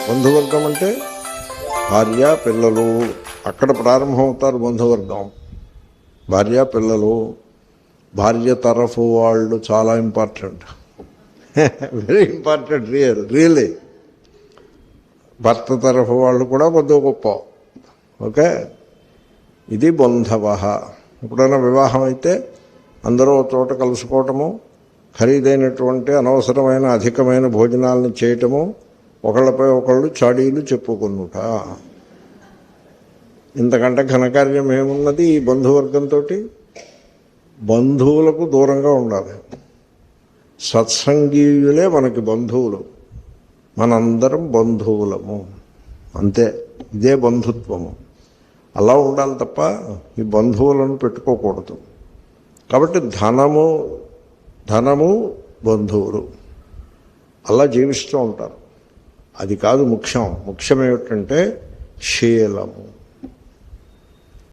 బంధువర్గం అంటే భార్య పిల్లలు, అక్కడ ప్రారంభమవుతారు బంధువర్గం. భార్య పిల్లలు, భార్య తరఫు వాళ్ళు చాలా ఇంపార్టెంట్, వెరీ ఇంపార్టెంట్, రియల్లీ. భర్త తరఫు వాళ్ళు కూడా కొద్ది గొప్ప. ఓకే, ఇది బంధవ. ఎప్పుడైనా వివాహం అయితే అందరూ ఒక చోట కలుసుకోవటము, ఖరీదైనటువంటి అనవసరమైన అధికమైన భోజనాలను చేయటము, ఒకళ్ళపై ఒకళ్ళు చాడీలు చెప్పుకునుట, ఇంతకంటే ఘనకార్యం ఏమున్నది ఈ బంధువర్గంతో? బంధువులకు దూరంగా ఉండాలి. సత్సంగీయులే మనకి బంధువులు, మనందరం బంధువులము, అంతే. ఇదే బంధుత్వము. అలా ఉండాలి తప్ప ఈ బంధువులను పెట్టుకోకూడదు. కాబట్టి ధనము బంధువులు అలా జీవిస్తూ ఉంటారు. అది కాదు ముఖ్యం. ముఖ్యం ఏమిటంటే శీలము.